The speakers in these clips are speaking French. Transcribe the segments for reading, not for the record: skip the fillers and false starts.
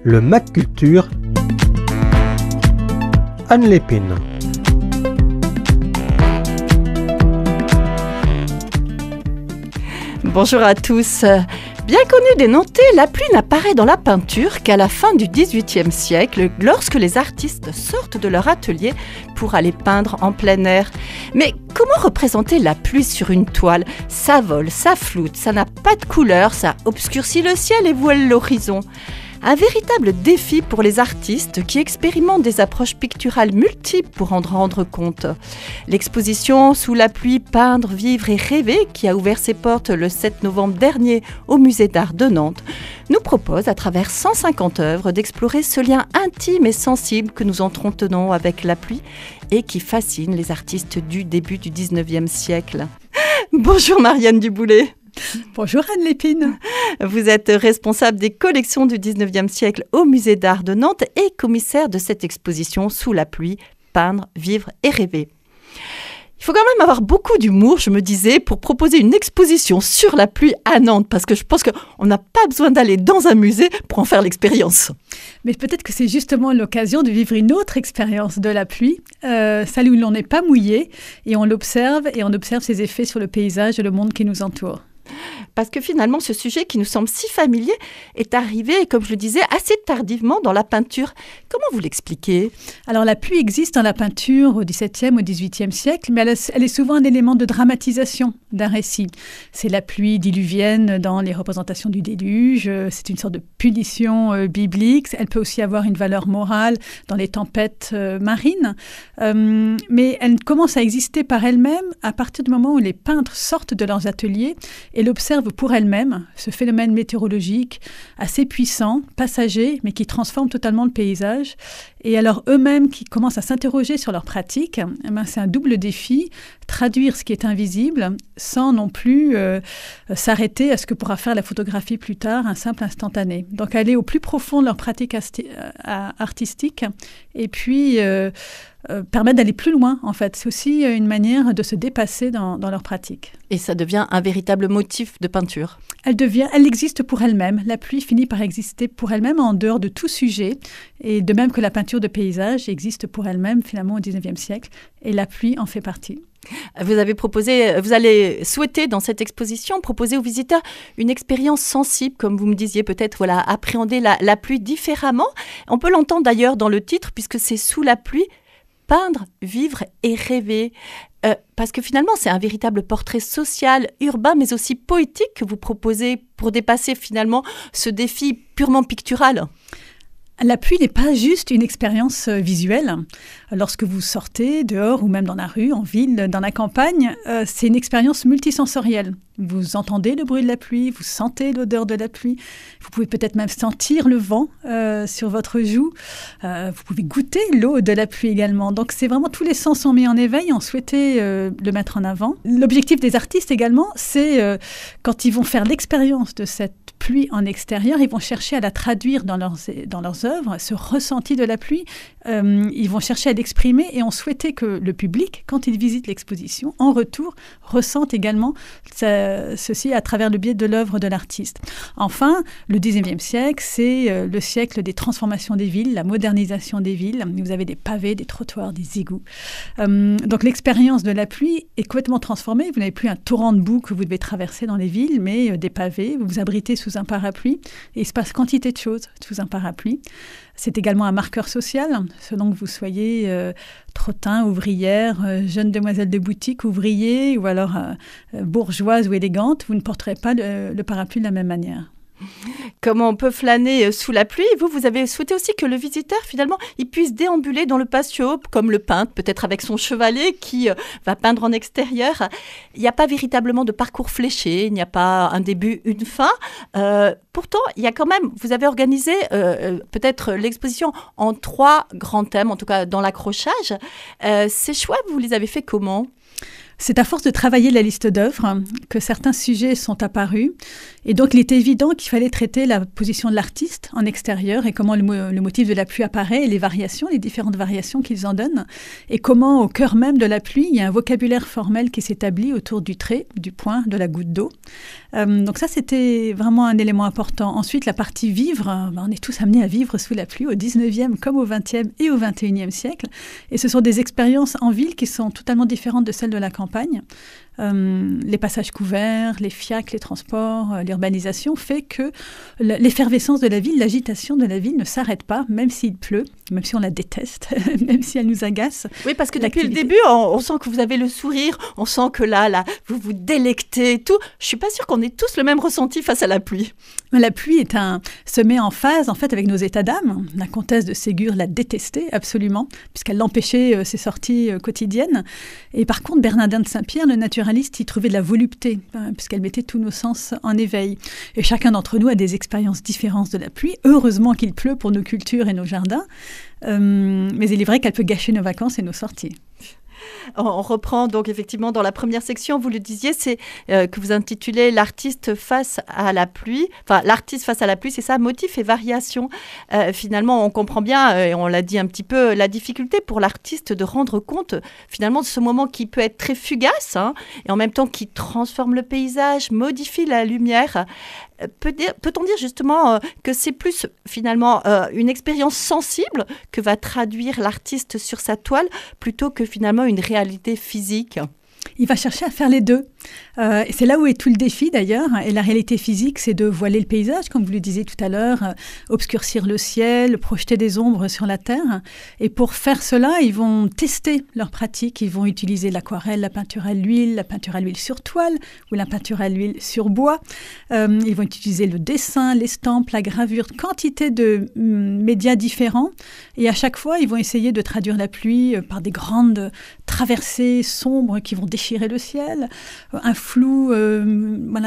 le MAC Culture, Anne Lépine. Bonjour à tous. Bien connue des Nantais, la pluie n'apparaît dans la peinture qu'à la fin du XVIIIe siècle, lorsque les artistes sortent de leur atelier pour aller peindre en plein air. Mais comment représenter la pluie sur une toile ? Ça vole, ça floute, ça n'a pas de couleur, ça obscurcit le ciel et voile l'horizon. Un véritable défi pour les artistes qui expérimentent des approches picturales multiples pour en rendre compte. L'exposition Sous la pluie, peindre, vivre et rêver, qui a ouvert ses portes le 7 novembre dernier au Musée d'Art de Nantes, nous propose à travers 150 œuvres d'explorer ce lien intime et sensible que nous entretenons avec la pluie et qui fascine les artistes du début du 19e siècle. Bonjour Marianne Duboulet. Bonjour Anne Lépine. Vous êtes responsable des collections du 19e siècle au Musée d'Art de Nantes et commissaire de cette exposition Sous la pluie, peindre, vivre et rêver. Il faut quand même avoir beaucoup d'humour, je me disais, pour proposer une exposition sur la pluie à Nantes, parce que je pense qu'on n'a pas besoin d'aller dans un musée pour en faire l'expérience. Mais peut-être que c'est justement l'occasion de vivre une autre expérience de la pluie, celle où l'on n'est pas mouillé et on l'observe ses effets sur le paysage et le monde qui nous entoure. Parce que finalement, ce sujet qui nous semble si familier est arrivé, comme je le disais, assez tardivement dans la peinture. Comment vous l'expliquez ? Alors la pluie existe dans la peinture au XVIIe, au XVIIIe siècle, mais elle est souvent un élément de dramatisation d'un récit. C'est la pluie diluvienne dans les représentations du déluge, c'est une sorte de punition biblique. Elle peut aussi avoir une valeur morale dans les tempêtes marines, mais elle commence à exister par elle-même à partir du moment où les peintres sortent de leurs ateliers et l'observent pour elles-mêmes, ce phénomène météorologique assez puissant, passager, mais qui transforme totalement le paysage. Et alors eux-mêmes qui commencent à s'interroger sur leur pratique, c'est un double défi, traduire ce qui est invisible sans non plus s'arrêter à ce que pourra faire la photographie plus tard, un simple instantané. Donc aller au plus profond de leur pratique artistique et puis permettre d'aller plus loin, en fait. C'est aussi une manière de se dépasser dans leur pratique. Et ça devient un véritable motif de peinture. Elle existe pour elle-même. La pluie finit par exister pour elle-même en dehors de tout sujet. Et de même que la peinture de paysage existe pour elle-même finalement au XIXe siècle. Et la pluie en fait partie. Vous allez souhaiter dans cette exposition proposer aux visiteurs une expérience sensible, comme vous me disiez, peut-être appréhender la pluie différemment. On peut l'entendre d'ailleurs dans le titre, puisque c'est Sous la pluie, peindre, vivre et rêver. Parce que finalement, c'est un véritable portrait social, urbain, mais aussi poétique que vous proposez pour dépasser finalement ce défi purement pictural. La pluie n'est pas juste une expérience visuelle. Lorsque vous sortez dehors ou même dans la rue, en ville, dans la campagne, c'est une expérience multisensorielle. Vous entendez le bruit de la pluie, vous sentez l'odeur de la pluie, vous pouvez peut-être même sentir le vent sur votre joue, vous pouvez goûter l'eau de la pluie également. Donc c'est vraiment tous les sens sont mis en éveil, on souhaitait le mettre en avant. L'objectif des artistes également, c'est quand ils vont faire l'expérience de cette pluie en extérieur, ils vont chercher à la traduire dans leurs œuvres, ce ressenti de la pluie, ils vont chercher à l'exprimer et on souhaitait que le public, quand il visite l'exposition, en retour, ressente également ceci à travers le biais de l'œuvre de l'artiste. Enfin, le XIXe siècle, c'est le siècle des transformations des villes, la modernisation des villes. Vous avez des pavés, des trottoirs, des égouts. Donc l'expérience de la pluie est complètement transformée. Vous n'avez plus un torrent de boue que vous devez traverser dans les villes, mais des pavés. Vous vous abritez sous un parapluie et il se passe quantité de choses sous un parapluie. C'est également un marqueur social, selon que vous soyez trottin, ouvrière, jeune demoiselle de boutique, ouvrier ou alors bourgeoise ou élégante, vous ne porterez pas le parapluie de la même manière. Comment on peut flâner sous la pluie ? Vous avez souhaité aussi que le visiteur, finalement, il puisse déambuler dans le patio, comme le peintre, peut-être avec son chevalet qui va peindre en extérieur. Il n'y a pas véritablement de parcours fléché, il n'y a pas un début, une fin. Pourtant, il y a quand même, vous avez organisé peut-être l'exposition en 3 grands thèmes, en tout cas dans l'accrochage. Ces choix, vous les avez fait comment ? C'est à force de travailler la liste d'œuvres que certains sujets sont apparus. Et donc, il était évident qu'il fallait traiter la position de l'artiste en extérieur et comment le motif de la pluie apparaît et les différentes variations qu'ils en donnent. Et comment, au cœur même de la pluie, il y a un vocabulaire formel qui s'établit autour du trait, du point, de la goutte d'eau. Donc ça, c'était vraiment un élément important. Ensuite, la partie vivre, on est tous amenés à vivre sous la pluie au 19e comme au 20e et au 21e siècle. Et ce sont des expériences en ville qui sont totalement différentes de celles de la campagne. Les passages couverts, les fiacres, les transports, l'urbanisation fait que l'effervescence de la ville, l'agitation de la ville ne s'arrête pas, même s'il pleut, même si on la déteste, même si elle nous agace. Oui, parce que depuis le début, on sent que vous avez le sourire, on sent que là, vous vous délectez et tout. Je suis pas sûre qu'on ait tous le même ressenti face à la pluie. La pluie se met en phase, en fait, avec nos états d'âme. La comtesse de Ségur l'a détestait absolument, puisqu'elle l'empêchait ses sorties quotidiennes. Et par contre, Bernardin de Saint-Pierre, le naturaliste, y trouvait de la volupté, puisqu'elle mettait tous nos sens en éveil. Et chacun d'entre nous a des expériences différentes de la pluie. Heureusement qu'il pleut pour nos cultures et nos jardins. Mais il est vrai qu'elle peut gâcher nos vacances et nos sorties. On reprend donc effectivement dans la première section, vous le disiez, c'est que vous intitulez l'artiste face à la pluie. Enfin, l'artiste face à la pluie, c'est ça, motifs et variations. Finalement, on comprend bien, et on l'a dit un petit peu, la difficulté pour l'artiste de rendre compte finalement de ce moment qui peut être très fugace, et en même temps qui transforme le paysage, modifie la lumière. Peut-on dire justement que c'est plus finalement une expérience sensible que va traduire l'artiste sur sa toile plutôt que finalement une réalité physique ? Il va chercher à faire les deux. Et c'est là où est tout le défi d'ailleurs. Et la réalité physique, c'est de voiler le paysage, comme vous le disiez tout à l'heure, obscurcir le ciel, projeter des ombres sur la terre. Et pour faire cela, ils vont tester leur pratique. Ils vont utiliser l'aquarelle, la peinture à l'huile sur toile ou la peinture à l'huile sur bois. Ils vont utiliser le dessin, l'estampe, la gravure, quantité de médias différents. Et à chaque fois, ils vont essayer de traduire la pluie par des grandes traversées sombres qui vont déchirer le ciel, un flou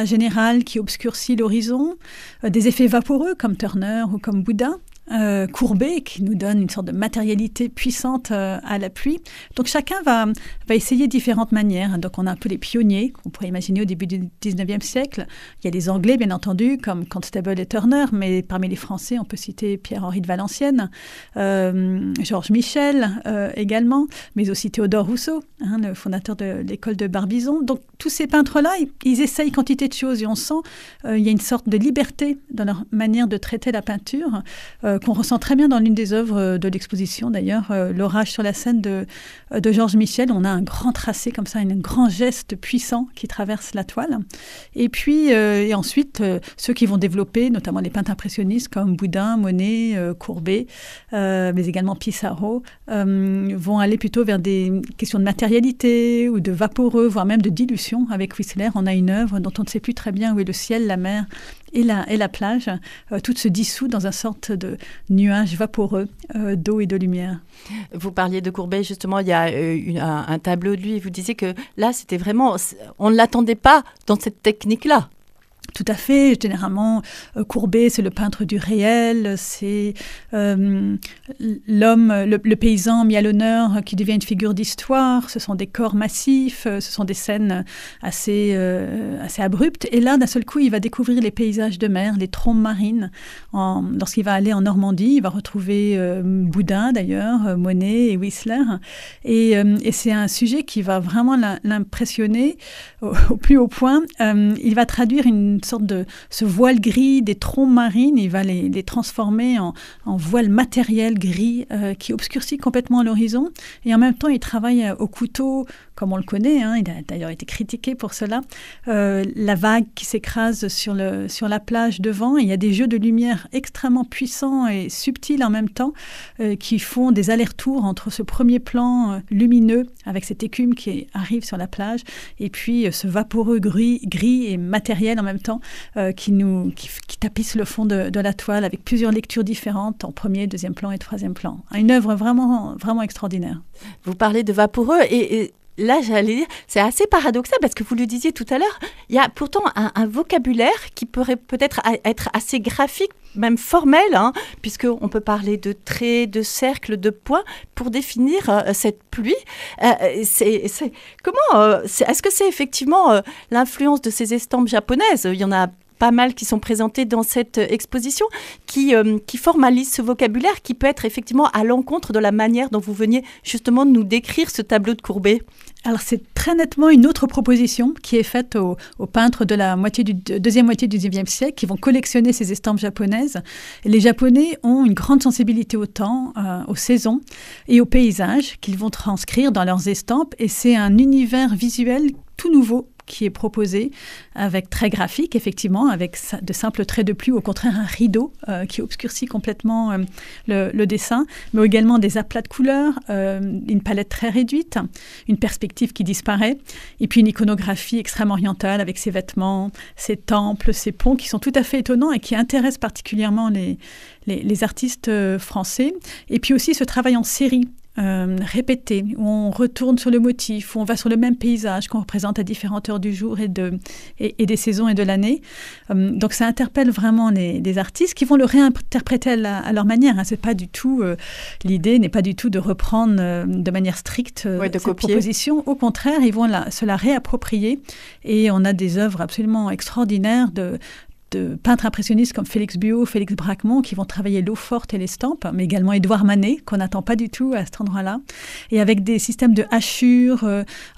général qui obscurcit l'horizon, des effets vaporeux comme Turner ou comme Boudin, Courbet qui nous donne une sorte de matérialité puissante à la pluie. Donc chacun va essayer différentes manières. Donc on a un peu les pionniers qu'on pourrait imaginer au début du 19e siècle. Il y a les Anglais bien entendu comme Constable et Turner, mais parmi les Français on peut citer Pierre-Henri de Valenciennes, Georges Michel également, mais aussi Théodore Rousseau, le fondateur de l'école de Barbizon. Donc tous ces peintres-là, ils essayent quantité de choses et on sent il y a une sorte de liberté dans leur manière de traiter la peinture qu'on ressent très bien dans l'une des œuvres de l'exposition d'ailleurs, L'orage sur la Seine de Georges Michel. On a un grand tracé comme ça, un grand geste puissant qui traverse la toile. Et puis, et ensuite, ceux qui vont développer, notamment les peintres impressionnistes comme Boudin, Monet, Courbet, mais également Pissarro, vont aller plutôt vers des questions de matérialité ou de vaporeux, voire même de dilution. Avec Whistler, on a une œuvre dont on ne sait plus très bien où est le ciel, la mer et la plage. Tout se dissout dans une sorte de nuage vaporeux d'eau et de lumière. Vous parliez de Courbet, justement, il y a un tableau de lui, et vous disiez que là, c'était vraiment... On ne l'attendait pas dans cette technique-là. Tout à fait. Généralement, Courbet, c'est le peintre du réel, c'est l'homme, le paysan mis à l'honneur qui devient une figure d'histoire. Ce sont des corps massifs, ce sont des scènes assez abruptes. Et là, d'un seul coup, il va découvrir les paysages de mer, les trombes marines. Lorsqu'il va aller en Normandie, il va retrouver Boudin, d'ailleurs, Monet et Whistler. Et c'est un sujet qui va vraiment l'impressionner au plus haut point. Il va traduire une sorte de ce voile gris des trombes marines, il va les transformer en voile matériel gris qui obscurcit complètement l'horizon. Et en même temps, il travaille au couteau, comme on le connaît, il a d'ailleurs été critiqué pour cela, la vague qui s'écrase sur la plage devant. Il y a des jeux de lumière extrêmement puissants et subtils en même temps qui font des allers-retours entre ce premier plan lumineux avec cette écume qui arrive sur la plage et puis ce vaporeux gris et matériel en même temps qui tapisse le fond de la toile avec plusieurs lectures différentes en premier, deuxième plan et troisième plan. Une œuvre vraiment, vraiment extraordinaire. Vous parlez de vaporeux et là, j'allais dire, c'est assez paradoxal parce que vous le disiez tout à l'heure, il y a pourtant un vocabulaire qui pourrait peut-être être assez graphique, même formel, hein, puisqu'on peut parler de traits, de cercles, de points pour définir cette pluie. Est-ce que c'est effectivement l'influence de ces estampes japonaises? Il y en a pas mal qui sont présentés dans cette exposition, qui formalisent ce vocabulaire qui peut être effectivement à l'encontre de la manière dont vous veniez justement de nous décrire ce tableau de Courbet. Alors c'est très nettement une autre proposition qui est faite aux peintres de la deuxième moitié du XIXe siècle qui vont collectionner ces estampes japonaises. Et les Japonais ont une grande sensibilité au temps, aux saisons et aux paysages qu'ils vont transcrire dans leurs estampes. Et c'est un univers visuel tout nouveau qui est proposé, avec très graphique, effectivement, avec de simples traits de pluie, au contraire un rideau qui obscurcit complètement le dessin, mais également des aplats de couleurs, une palette très réduite, une perspective qui disparaît, et puis une iconographie extrêmement orientale avec ses vêtements, ses temples, ses ponts qui sont tout à fait étonnants et qui intéressent particulièrement les artistes français. Et puis aussi ce travail en série, répété, où on retourne sur le motif, où on va sur le même paysage qu'on représente à différentes heures du jour et des saisons et de l'année. Donc ça interpelle vraiment les artistes qui vont le réinterpréter à leur manière. Hein. C'est pas du tout, l'idée n'est pas du tout de reprendre de manière stricte cette proposition. Au contraire, ils vont se la réapproprier et on a des œuvres absolument extraordinaires de peintres impressionnistes comme Félix Buot, Félix Bracquemond, qui vont travailler l'eau forte et l'estampe, mais également Édouard Manet, qu'on n'attend pas du tout à cet endroit-là, et avec des systèmes de hachures,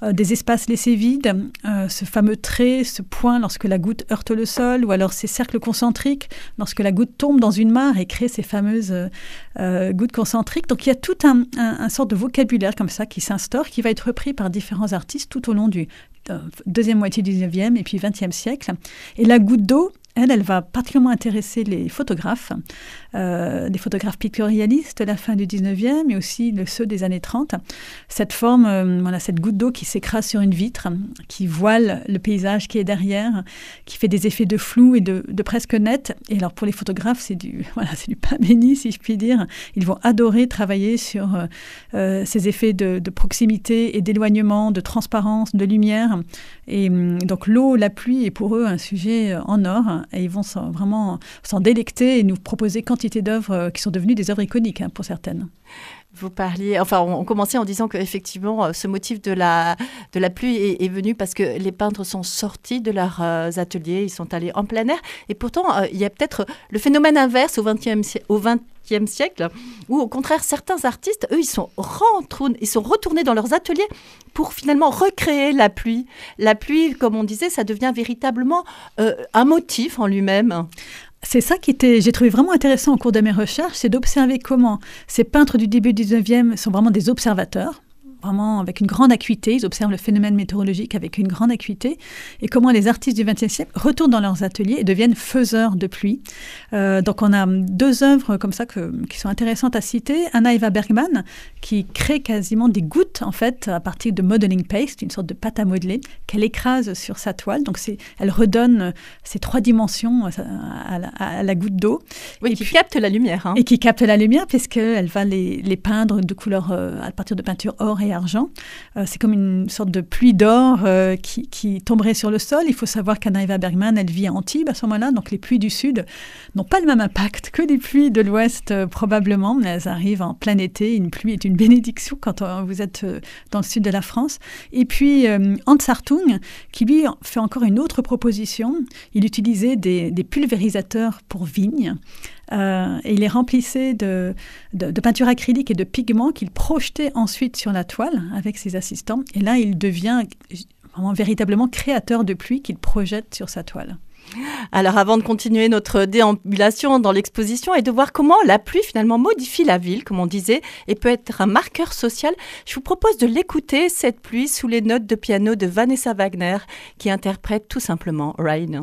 des espaces laissés vides, ce fameux trait, ce point lorsque la goutte heurte le sol, ou alors ces cercles concentriques, lorsque la goutte tombe dans une mare et crée ces fameuses gouttes concentriques. Donc il y a tout un sorte de vocabulaire comme ça qui s'instaure, qui va être repris par différents artistes tout au long du deuxième moitié du 19e et puis 20e siècle. Et la goutte d'eau, elle va particulièrement intéresser les photographes, des photographes pictorialistes de la fin du 19e, mais aussi ceux des années 30. Cette forme, cette goutte d'eau qui s'écrase sur une vitre, qui voile le paysage qui est derrière, qui fait des effets de flou et de presque net. Et alors pour les photographes, c'est du pain béni, si je puis dire. Ils vont adorer travailler sur ces effets de proximité et d'éloignement, de transparence, de lumière. Et donc l'eau, la pluie est pour eux un sujet en or. Et ils vont vraiment s'en délecter et nous proposer quantité d'œuvres qui sont devenues des œuvres iconiques pour certaines. Vous parliez, on commençait en disant qu'effectivement, ce motif de la pluie est venu parce que les peintres sont sortis de leurs ateliers, ils sont allés en plein air. Et pourtant, il y a peut-être le phénomène inverse au XXe siècle, où au contraire, certains artistes, eux, ils sont retournés dans leurs ateliers pour finalement recréer la pluie. La pluie, comme on disait, ça devient véritablement un motif en lui-même. C'est ça j'ai trouvé vraiment intéressant au cours de mes recherches, c'est d'observer comment ces peintres du début du 19e sont vraiment des observateurs, vraiment avec une grande acuité, ils observent le phénomène météorologique avec une grande acuité, et comment les artistes du XXe siècle retournent dans leurs ateliers et deviennent faiseurs de pluie. Donc on a deux œuvres comme ça qui sont intéressantes à citer. Anna Eva Bergman, qui crée quasiment des gouttes, en fait, à partir de modeling paste, une sorte de pâte à modeler, qu'elle écrase sur sa toile. Donc elle redonne ces trois dimensions à la goutte d'eau. Oui, qui capte la lumière. Hein. Et qui capte la lumière, puisqu'elle va les peindre de couleurs à partir de peinture or et argent. C'est comme une sorte de pluie d'or qui tomberait sur le sol. Il faut savoir qu'Anna Eva Bergman, elle vit à Antibes à ce moment-là, donc les pluies du sud n'ont pas le même impact que les pluies de l'ouest probablement, mais elles arrivent en plein été. Une pluie est une bénédiction quand vous êtes dans le sud de la France. Et puis Hans Hartung, qui lui fait encore une autre proposition. Il utilisait des pulvérisateurs pour vignes. Et il les remplissait de peinture acrylique et de pigments qu'il projetait ensuite sur la toile avec ses assistants. Et là, il devient vraiment véritablement créateur de pluie qu'il projette sur sa toile. Alors avant de continuer notre déambulation dans l'exposition et de voir comment la pluie finalement modifie la ville, comme on disait, et peut être un marqueur social, je vous propose de l'écouter, cette pluie, sous les notes de piano de Vanessa Wagner, qui interprète tout simplement Rain.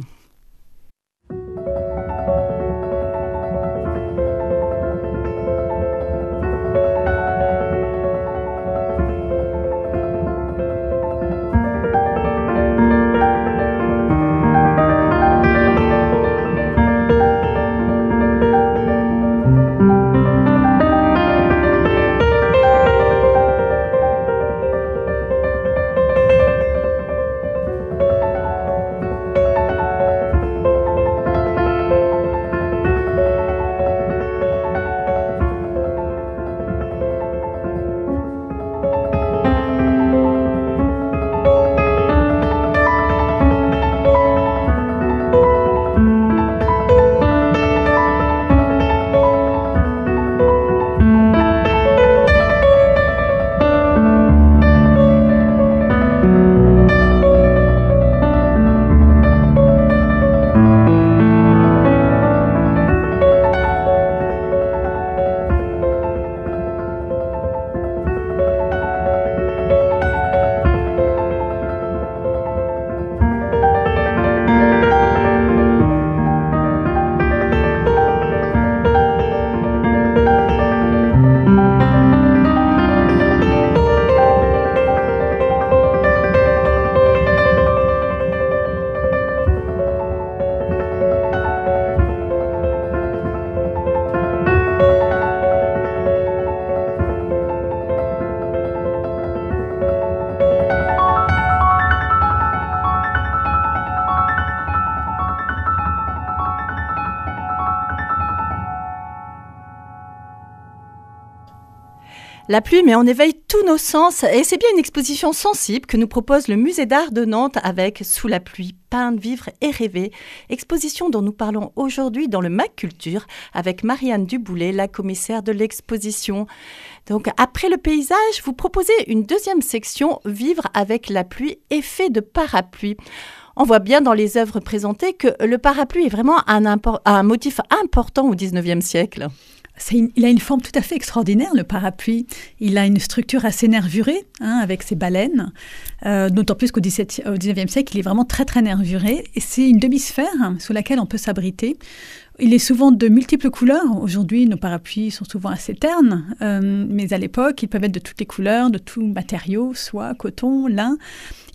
La pluie met en éveil tous nos sens et c'est bien une exposition sensible que nous propose le Musée d'art de Nantes avec Sous la pluie, peindre, vivre et rêver. Exposition dont nous parlons aujourd'hui dans le MAC Culture avec Marianne Duboulet, la commissaire de l'exposition. Donc après le paysage, vous proposez une deuxième section, Vivre avec la pluie, effet de parapluie. On voit bien dans les œuvres présentées que le parapluie est vraiment un motif important au XIXe siècle. Il a une forme tout à fait extraordinaire, le parapluie. Il a une structure assez nervurée, avec ses baleines. D'autant plus qu'au XIXe siècle, il est vraiment très, très nervuré. Et c'est une demi-sphère sous laquelle on peut s'abriter. Il est souvent de multiples couleurs. Aujourd'hui, nos parapluies sont souvent assez ternes. Mais à l'époque, ils peuvent être de toutes les couleurs, de tout matériau, soie, coton, lin.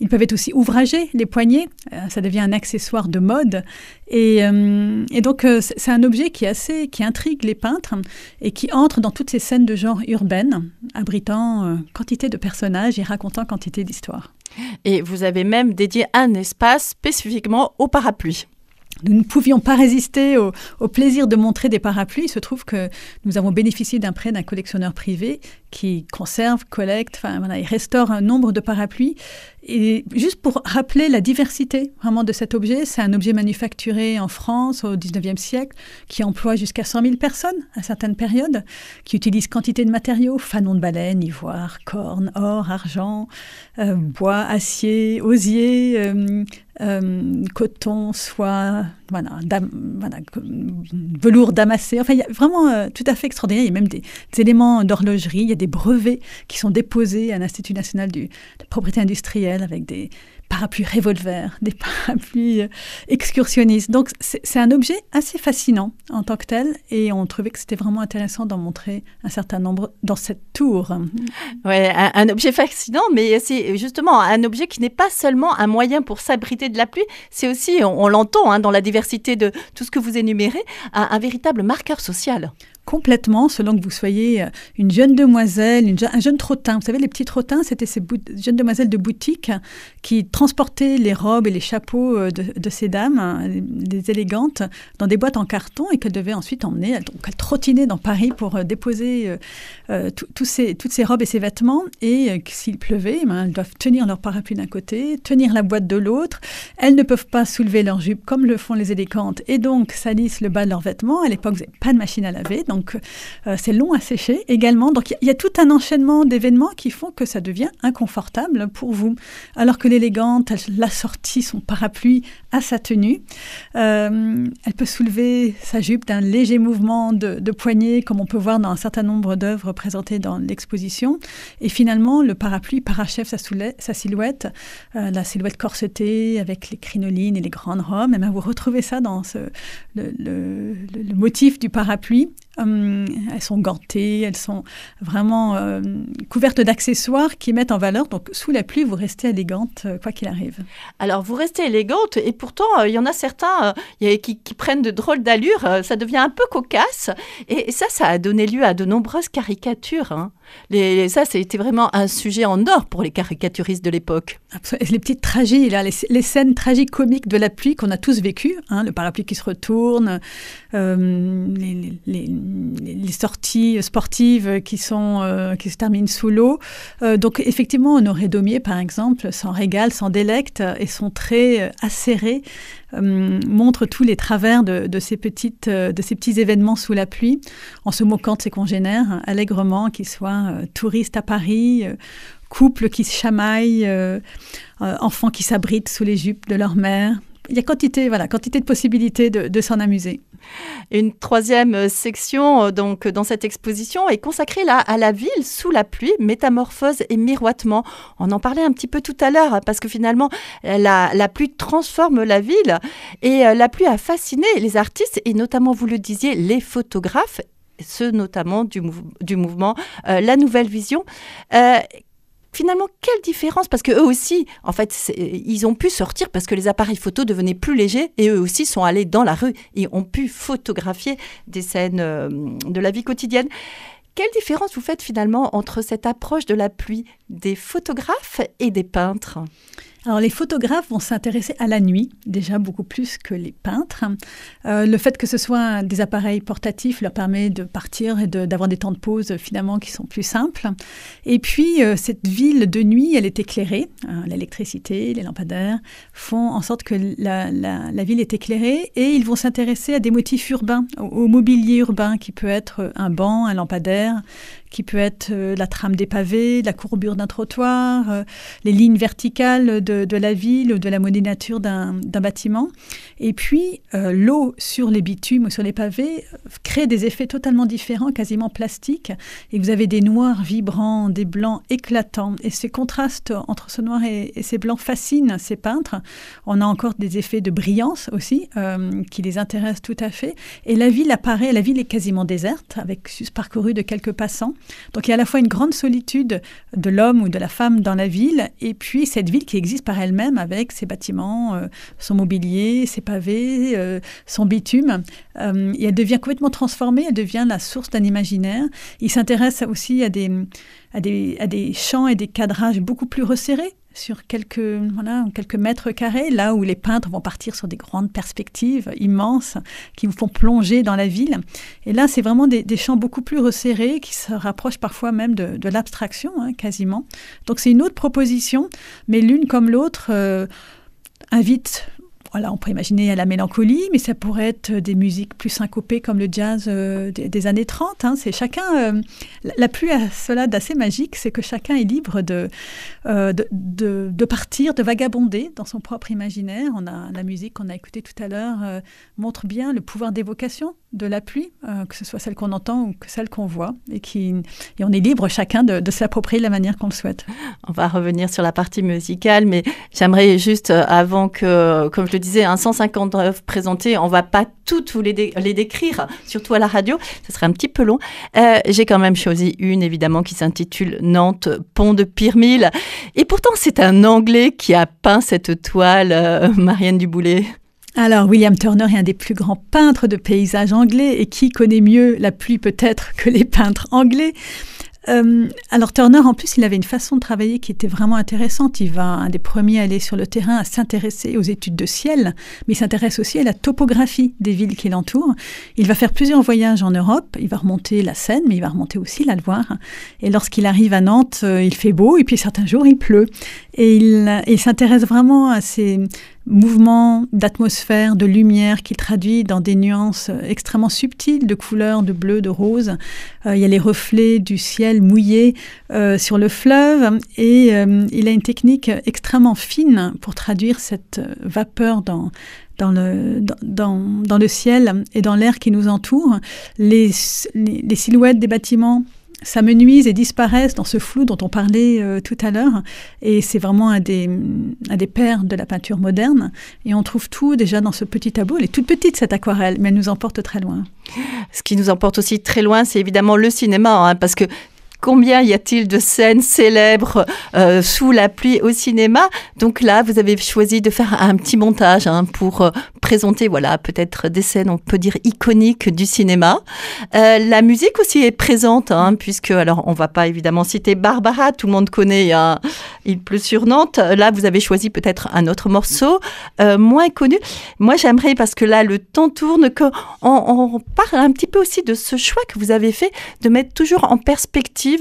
Ils peuvent être aussi ouvragés, les poignets. Ça devient un accessoire de mode. Et donc, c'est un objet qui intrigue les peintres et qui entre dans toutes ces scènes de genre urbaines, abritant quantité de personnages et racontant quantité d'histoires. Et vous avez même dédié un espace spécifiquement au parapluie. Nous ne pouvions pas résister au plaisir de montrer des parapluies. Il se trouve que nous avons bénéficié d'un prêt d'un collectionneur privé qui conserve, collecte, il restaure un nombre de parapluies. Et juste pour rappeler la diversité vraiment de cet objet, c'est un objet manufacturé en France au XIXe siècle qui emploie jusqu'à 100 000 personnes à certaines périodes, qui utilise quantité de matériaux, fanons de baleine, ivoire, corne, or, argent, bois, acier, osier, coton, soie, velours damassé. Enfin, il y a vraiment tout à fait extraordinaire. Il y a même des éléments d'horlogerie. Il y a des brevets qui sont déposés à l'Institut national de propriété industrielle avec des parapluies revolver, des parapluies excursionnistes. Donc, c'est un objet assez fascinant en tant que tel et on trouvait que c'était vraiment intéressant d'en montrer un certain nombre dans cette tour. Oui, un objet fascinant, mais c'est justement un objet qui n'est pas seulement un moyen pour s'abriter de la pluie, c'est aussi, on l'entend dans la diversité de tout ce que vous énumérez, un véritable marqueur social. Complètement, selon que vous soyez une jeune demoiselle, un jeune trottin. Vous savez, les petits trottins, c'était ces jeunes demoiselles de boutique qui transportaient les robes et les chapeaux de ces dames, des élégantes, dans des boîtes en carton et qu'elles devaient ensuite emmener. Donc, elles trottinaient dans Paris pour déposer toutes ces robes et ces vêtements. Et s'il pleuvait, elles doivent tenir leur parapluie d'un côté, tenir la boîte de l'autre. Elles ne peuvent pas soulever leurs jupes comme le font les élégantes et donc salissent le bas de leurs vêtements. À l'époque, vous n'avez pas de machine à laver. Donc, c'est long à sécher également. Donc, il y a tout un enchaînement d'événements qui font que ça devient inconfortable pour vous. Alors que l'élégante, elle assortit son parapluie à sa tenue. Elle peut soulever sa jupe d'un léger mouvement de poignet, comme on peut voir dans un certain nombre d'œuvres présentées dans l'exposition. Et finalement, le parapluie parachève sa silhouette, la silhouette corsetée avec les crinolines et les grandes robes. Et bien, vous retrouvez ça dans le motif du parapluie. Elles sont gantées, elles sont vraiment couvertes d'accessoires qui mettent en valeur. Donc, sous la pluie, vous restez élégante, quoi qu'il arrive. Alors, vous restez élégante et pourtant, il y en a certains qui prennent de drôles d'allure. Ça devient un peu cocasse. Et ça a donné lieu à de nombreuses caricatures. Ça été vraiment un sujet en or pour les caricaturistes de l'époque. Les petites tragédies, là, les scènes tragiques-comiques de la pluie qu'on a tous vécues. Le parapluie qui se retourne, les sorties sportives qui se terminent sous l'eau. Donc, effectivement, Honoré Daumier, par exemple, s'en régale, s'en délecte et son trait acéré montre tous les travers de ces petits événements sous la pluie, en se moquant de ses congénères, allègrement, qu'ils soient touristes à Paris, couples qui se chamaillent, enfants qui s'abritent sous les jupes de leur mère. Il y a quantité de possibilités de s'en amuser. Une troisième section donc, dans cette exposition est consacrée à la ville sous la pluie, métamorphose et miroitement. On en parlait un petit peu tout à l'heure parce que finalement la pluie transforme la ville et la pluie a fasciné les artistes et notamment, vous le disiez, les photographes, ceux notamment du mouvement La Nouvelle Vision. Finalement, quelle différence? Parce qu'eux aussi, en fait, ils ont pu sortir parce que les appareils photo devenaient plus légers et eux aussi sont allés dans la rue et ont pu photographier des scènes de la vie quotidienne. Quelle différence vous faites finalement entre cette approche de la pluie des photographes et des peintres? Alors, les photographes vont s'intéresser à la nuit, déjà beaucoup plus que les peintres. Le fait que ce soit des appareils portatifs leur permet de partir et d'avoir des temps de pause, finalement, qui sont plus simples. Et puis, cette ville de nuit, elle est éclairée. L'électricité, les lampadaires font en sorte que la ville est éclairée. Et ils vont s'intéresser à des motifs urbains, au mobilier urbain, qui peut être un banc, un lampadaire, qui peut être la trame des pavés, la courbure d'un trottoir, les lignes verticales de la ville ou de la modénature d'un bâtiment. Et puis, l'eau sur les bitumes ou sur les pavés crée des effets totalement différents, quasiment plastiques. Et vous avez des noirs vibrants, des blancs éclatants. Et ces contrastes entre ce noir et ces blancs fascinent ces peintres. On a encore des effets de brillance aussi, qui les intéressent tout à fait. Et la ville est quasiment déserte, avec juste parcouru de quelques passants. Donc il y a à la fois une grande solitude de l'homme ou de la femme dans la ville, et puis cette ville qui existe par elle-même avec ses bâtiments, son mobilier, ses pavés, son bitume. Et elle devient complètement transformée, elle devient la source d'un imaginaire. Il s'intéresse aussi à des champs et des cadrages beaucoup plus resserrés, sur quelques mètres carrés, là où les peintres vont partir sur des grandes perspectives immenses qui vous font plonger dans la ville. Et là, c'est vraiment des champs beaucoup plus resserrés qui se rapprochent parfois même de l'abstraction, quasiment. Donc, c'est une autre proposition, mais l'une comme l'autre invite... Voilà, on pourrait imaginer à la mélancolie, mais ça pourrait être des musiques plus syncopées comme le jazz des années 30. C'est chacun, la pluie a cela d'assez magique, c'est que chacun est libre de partir, de vagabonder dans son propre imaginaire. La musique qu'on a écoutée tout à l'heure montre bien le pouvoir d'évocation de la pluie, que ce soit celle qu'on entend ou que celle qu'on voit, et on est libre chacun de s'approprier de la manière qu'on le souhaite. On va revenir sur la partie musicale, mais j'aimerais juste, avant que, comme je le disais, 150 œuvres présentées, on ne va pas toutes vous les décrire, surtout à la radio, ce serait un petit peu long. J'ai quand même choisi une, évidemment, qui s'intitule « Nantes, pont de Pirmil ». Et pourtant, c'est un Anglais qui a peint cette toile, Marianne Duboullé. Alors, William Turner est un des plus grands peintres de paysages anglais, et qui connaît mieux la pluie peut-être que les peintres anglais. Alors Turner, en plus, il avait une façon de travailler qui était vraiment intéressante. Il va un des premiers à aller sur le terrain, à s'intéresser aux études de ciel, mais il s'intéresse aussi à la topographie des villes qui l'entourent. Il va faire plusieurs voyages en Europe. Il va remonter la Seine, mais il va remonter aussi la Loire. Et lorsqu'il arrive à Nantes, il fait beau, et puis certains jours, il pleut. Et il s'intéresse vraiment à ces mouvements d'atmosphère, de lumière qu'il traduit dans des nuances extrêmement subtiles de couleurs, de bleu, de rose. Il y a les reflets du ciel mouillé sur le fleuve, et il a une technique extrêmement fine pour traduire cette vapeur dans le ciel et dans l'air qui nous entoure. Les silhouettes des bâtiments s'amenuisent et disparaissent dans ce flou dont on parlait tout à l'heure. Et c'est vraiment un des pères de la peinture moderne. Et on trouve tout déjà dans ce petit tableau. Elle est toute petite, cette aquarelle, mais elle nous emporte très loin. Ce qui nous emporte aussi très loin, c'est évidemment le cinéma, parce que combien y a-t-il de scènes célèbres sous la pluie au cinéma? Donc là, vous avez choisi de faire un petit montage pour présenter, peut-être des scènes, on peut dire, iconiques du cinéma. La musique aussi est présente, puisque, alors, on va pas évidemment citer Barbara, tout le monde connaît Il pleut sur Nantes. Là, vous avez choisi peut-être un autre morceau, moins connu. Moi, j'aimerais, parce que là, le temps tourne, qu'on parle un petit peu aussi de ce choix que vous avez fait, de mettre toujours en perspective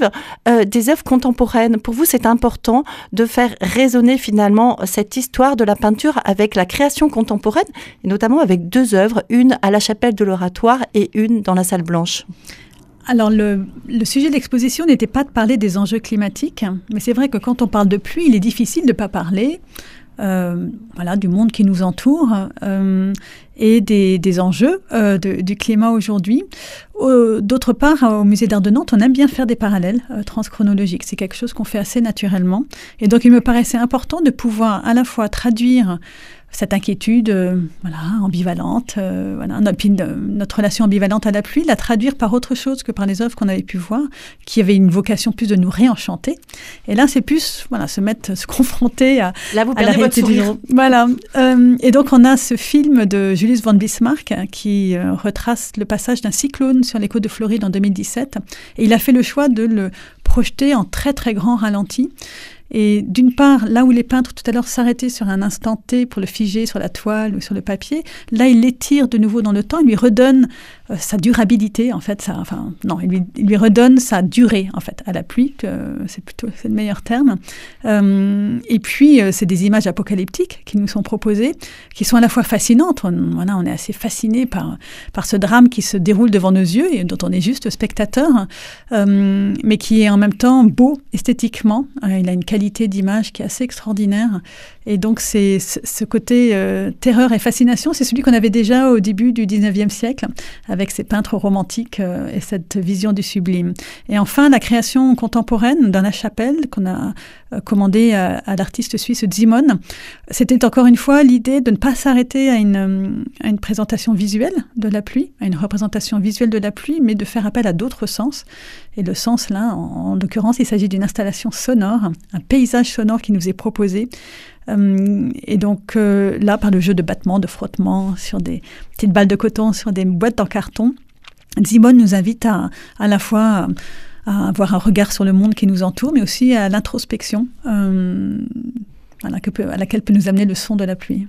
des œuvres contemporaines. Pour vous, c'est important de faire résonner finalement cette histoire de la peinture avec la création contemporaine, et notamment avec deux œuvres, une à la chapelle de l'Oratoire et une dans la salle Blanche. Alors, le sujet de l'exposition n'était pas de parler des enjeux climatiques, mais c'est vrai que quand on parle de pluie, il est difficile de ne pas parler du monde qui nous entoure et des enjeux du climat aujourd'hui. D'autre part, au Musée d'Art de Nantes, on aime bien faire des parallèles transchronologiques. C'est quelque chose qu'on fait assez naturellement. Et donc, il me paraissait important de pouvoir à la fois traduire cette inquiétude ambivalente, notre relation ambivalente à la pluie, la traduire par autre chose que par les œuvres qu'on avait pu voir, qui avaient une vocation plus de nous réenchanter. Et là, c'est plus se confronter à la réalité du jour. Voilà. Et donc, on a ce film de Julius von Bismarck qui retrace le passage d'un cyclone sur les côtes de Floride en 2017. Et il a fait le choix de le projeter en très, très grand ralenti. Et d'une part, là où les peintres tout à l'heure s'arrêtaient sur un instant T pour le figer sur la toile ou sur le papier, là, il l'étire de nouveau dans le temps, il lui redonne sa durabilité, en fait, il lui redonne sa durée, en fait, à la pluie, c'est le meilleur terme. Et puis, c'est des images apocalyptiques qui nous sont proposées, qui sont à la fois fascinantes. On est assez fasciné par ce drame qui se déroule devant nos yeux et dont on est juste spectateur, mais qui est en même temps beau esthétiquement. Il a une qualité d'image qui est assez extraordinaire. Et donc, c'est ce côté terreur et fascination, c'est celui qu'on avait déjà au début du 19e siècle, avec ces peintres romantiques et cette vision du sublime. Et enfin, la création contemporaine dans la chapelle qu'on a commandée à l'artiste suisse Simone. C'était encore une fois l'idée de ne pas s'arrêter à une présentation visuelle de la pluie, à une représentation visuelle de la pluie, mais de faire appel à d'autres sens. Et le sens, là, en l'occurrence, il s'agit d'une installation sonore, un paysage sonore qui nous est proposé. Et donc là, par le jeu de battements, de frottements sur des petites balles de coton, sur des boîtes en carton, Simone nous invite à la fois à avoir un regard sur le monde qui nous entoure, mais aussi à l'introspection à laquelle peut nous amener le son de la pluie.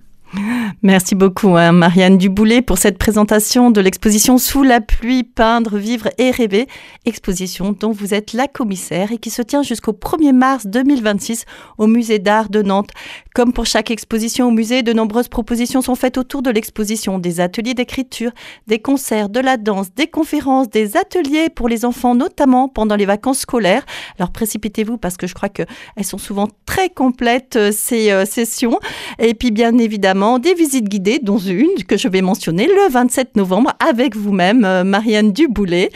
Merci beaucoup, Marianne Duboulet, pour cette présentation de l'exposition Sous la pluie, peindre, vivre et rêver, exposition dont vous êtes la commissaire et qui se tient jusqu'au 1er mars 2026 au Musée d'Art de Nantes. Comme pour chaque exposition au musée, de nombreuses propositions sont faites autour de l'exposition, des ateliers d'écriture, des concerts, de la danse, des conférences, des ateliers pour les enfants, notamment pendant les vacances scolaires. Alors précipitez-vous parce que je crois qu'elles sont souvent très complètes, ces sessions. Et puis bien évidemment, des visites guidées, dont une que je vais mentionner le 27 novembre avec vous-même, Marianne Duboulet.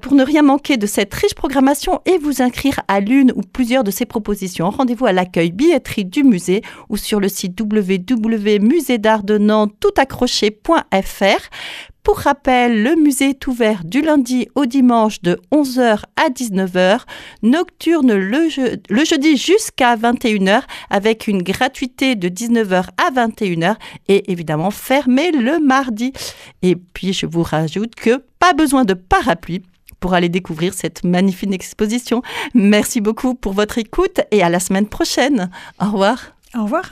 Pour ne rien manquer de cette riche programmation et vous inscrire à l'une ou plusieurs de ces propositions, rendez-vous à l'accueil billetterie du musée ou sur le site www.museedartdenanttoutaccroché.fr. Pour rappel, le musée est ouvert du lundi au dimanche de 11h à 19h, nocturne le jeudi jusqu'à 21h avec une gratuité de 19h à 21h et évidemment fermé le mardi. Et puis je vous rajoute que pas besoin de parapluie pour aller découvrir cette magnifique exposition. Merci beaucoup pour votre écoute et à la semaine prochaine. Au revoir. Au revoir.